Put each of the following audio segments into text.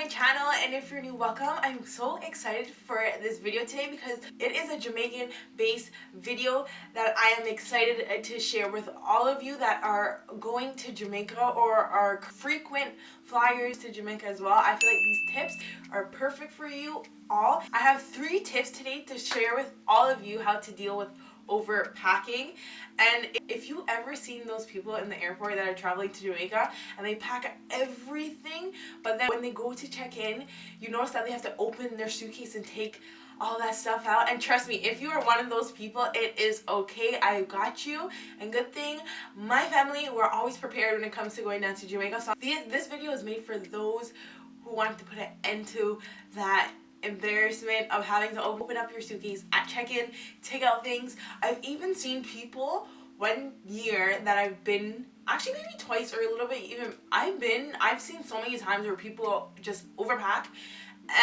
my channel, and if you're new, welcome. I'm so excited for this video today because it is a Jamaican based video that I am excited to share with all of you that are going to Jamaica or are frequent flyers to Jamaica as well. I feel like these tips are perfect for you all. I have 3 tips today to share with all of you how to deal with overpacking. And if you ever seen those people in the airport that are traveling to Jamaica and they pack everything, but then when they go to check in, you notice that they have to open their suitcase and take all that stuff out. And trust me, if you are one of those people, it is okay. I got you. And good thing my family, we're always prepared when it comes to going down to Jamaica. So this video is made for those who want to put an end to that embarrassment of having to open up your suitcase at check-in, take out things. I've even seen people one year that I've been, actually maybe twice or a little bit even, I've seen so many times where people just overpack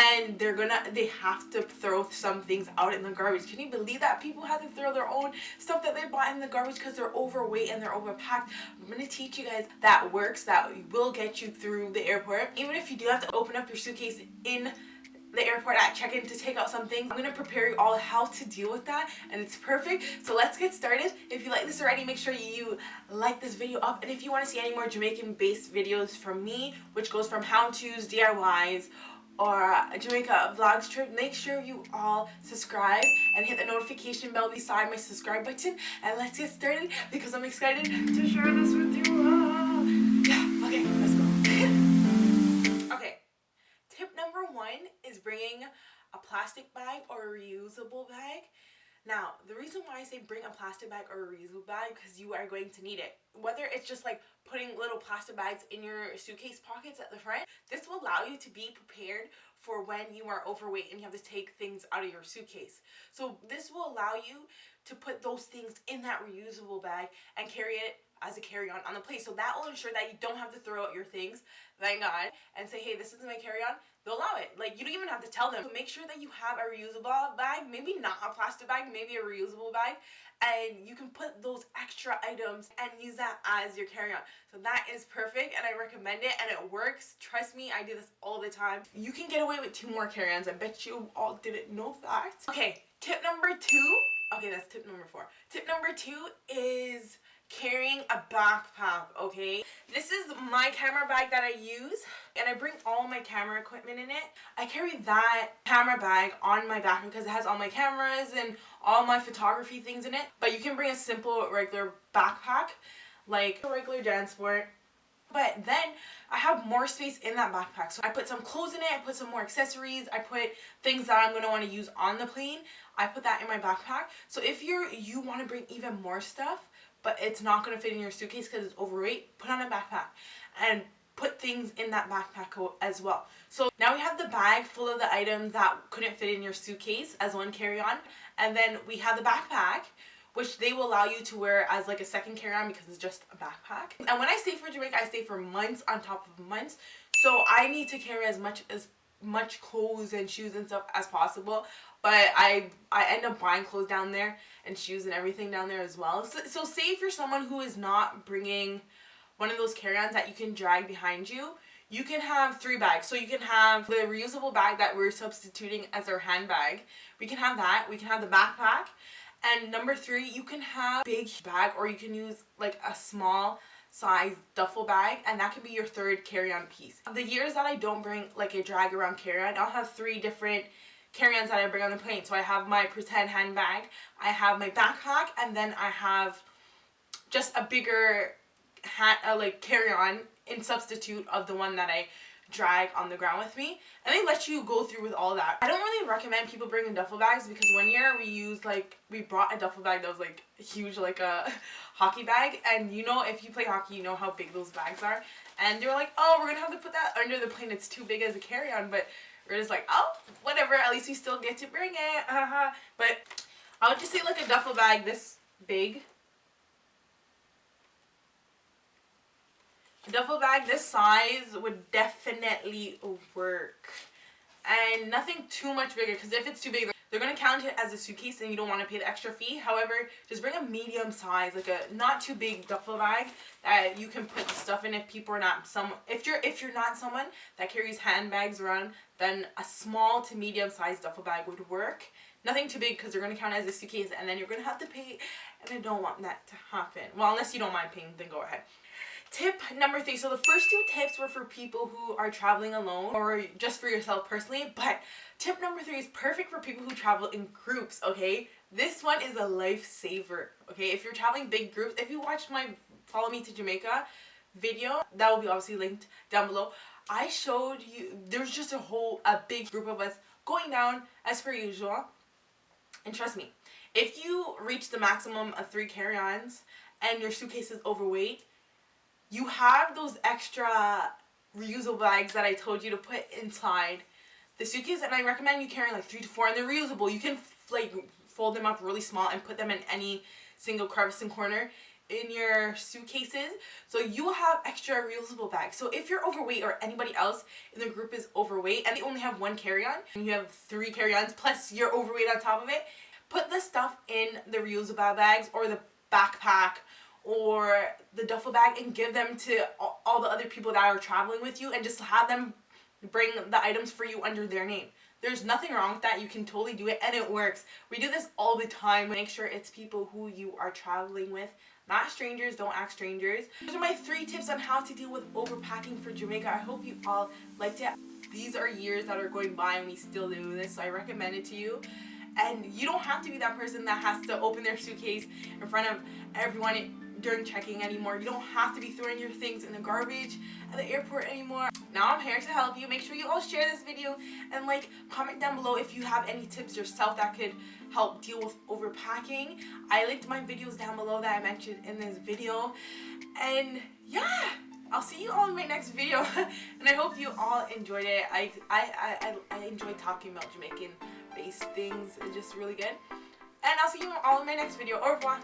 and they have to throw some things out in the garbage. Can you believe that people have to throw their own stuff that they bought in the garbage because they're overweight and they're overpacked? I'm going to teach you guys that works, that will get you through the airport. Even if you do have to open up your suitcase in the airport at check-in to take out some things, I'm going to prepare you all how to deal with that, and it's perfect. So let's get started. If you like this already, make sure you like this video up, and if you want to see any more Jamaican based videos from me, which goes from how-tos, DIYs, or Jamaica vlogs trip, make sure you all subscribe and hit the notification bell beside my subscribe button, and let's get started because I'm excited to share this with you all. Yeah, okay, let's go. Okay, tip number 1 is bringing a plastic bag or a reusable bag. Now, the reason why I say bring a plastic bag or a reusable bag, because you are going to need it. Whether it's just like putting little plastic bags in your suitcase pockets at the front, this will allow you to be prepared for when you are overweight and you have to take things out of your suitcase. So this will allow you to put those things in that reusable bag and carry it as a carry-on on the plane. So that will ensure that you don't have to throw out your things, thank God, and say, hey, this is my carry-on. They'll allow it. Like, you don't even have to tell them. So make sure that you have a reusable bag, maybe not a plastic bag, maybe a reusable bag, and you can put those extra items and use that as your carry-on. So that is perfect, and I recommend it, and it works. Trust me, I do this all the time. You can get away with 2 more carry-ons. I bet you all didn't know that. Okay, tip number 2. Okay, that's tip number 4. Tip number 2 is carrying a backpack. Okay, this is my camera bag that I use, and I bring all my camera equipment in it. I carry that camera bag on my back because it has all my cameras and all my photography things in it. But you can bring a simple regular backpack, like a regular JanSport. But then I have more space in that backpack. So I put some clothes in it, I put some more accessories, I put things that I'm going to want to use on the plane. I put that in my backpack. So if you want to bring even more stuff, but it's not going to fit in your suitcase because it's overweight, put on a backpack and put things in that backpack as well. So now we have the bag full of the items that couldn't fit in your suitcase as one carry-on, and then we have the backpack, which they will allow you to wear as like a second carry-on because it's just a backpack. And when I stay for Jamaica, I stay for months on top of months, so I need to carry as much clothes and shoes and stuff as possible. But I end up buying clothes down there and shoes and everything down there as well. So say if you're someone who is not bringing one of those carry-ons that you can drag behind you, you can have 3 bags. So you can have the reusable bag that we're substituting as our handbag. We can have that. We can have the backpack. And number 3, you can have a big bag, or you can use like a small size duffel bag, and that can be your 3rd carry-on piece. The years that I don't bring like a drag around carry-on, I'll have 3 different carry-ons that I bring on the plane. So I have my pretend handbag, I have my backpack, and then I have just a bigger like carry-on in substitute of the one that I drag on the ground with me, and they let you go through with all that. I don't really recommend people bringing duffel bags because one year we brought a duffel bag that was like huge, like a hockey bag, and you know, if you play hockey, you know how big those bags are, and they were like, oh, we're gonna have to put that under the plane, it's too big as a carry-on. But we're just like, oh, whatever, at least we still get to bring it. But I would just say like a duffel bag this big. A duffel bag this size would definitely work. And nothing too much bigger, because if it's too big, they're going to count it as a suitcase and you don't want to pay the extra fee. However, just bring a medium size, like a not too big duffel bag that you can put the stuff in if people are not if you're not someone that carries handbags around, then a small to medium size duffel bag would work. Nothing too big because they're going to count it as a suitcase and then you're going to have to pay, and I don't want that to happen. Well, unless you don't mind paying, then go ahead. Tip number 3. So the first 2 tips were for people who are traveling alone or just for yourself personally, but tip number 3 is perfect for people who travel in groups, okay? This one is a lifesaver, okay? If you're traveling big groups, if you watched my Follow Me to Jamaica video, that will be obviously linked down below. I showed you, there's just a big group of us going down as per usual. And trust me, if you reach the maximum of 3 carry-ons and your suitcase is overweight, you have those extra reusable bags that I told you to put inside the suitcase, and I recommend you carry like 3 to 4, and they're reusable. You can like fold them up really small and put them in any single crevice and corner in your suitcases, so you have extra reusable bags. So if you're overweight or anybody else in the group is overweight and they only have 1 carry-on and you have 3 carry-ons plus you're overweight on top of it, put the stuff in the reusable bags or the backpack or the duffel bag and give them to all the other people that are traveling with you, and just have them bring the items for you under their name. There's nothing wrong with that. You can totally do it and it works. We do this all the time. Make sure it's people who you are traveling with, not strangers. Don't act strangers. Those are my 3 tips on how to deal with overpacking for Jamaica. I hope you all liked it. These are years that are going by and we still do this, so I recommend it to you. And you don't have to be that person that has to open their suitcase in front of everyone during checking anymore. You don't have to be throwing your things in the garbage at the airport anymore. Now I'm here to help you. Make sure you all share this video and like, comment down below if you have any tips yourself that could help deal with overpacking. I linked my videos down below that I mentioned in this video. And yeah, I'll see you all in my next video. And I hope you all enjoyed it. I enjoy talking about Jamaican based things. It's just really good. And I'll see you all in my next video. Au revoir.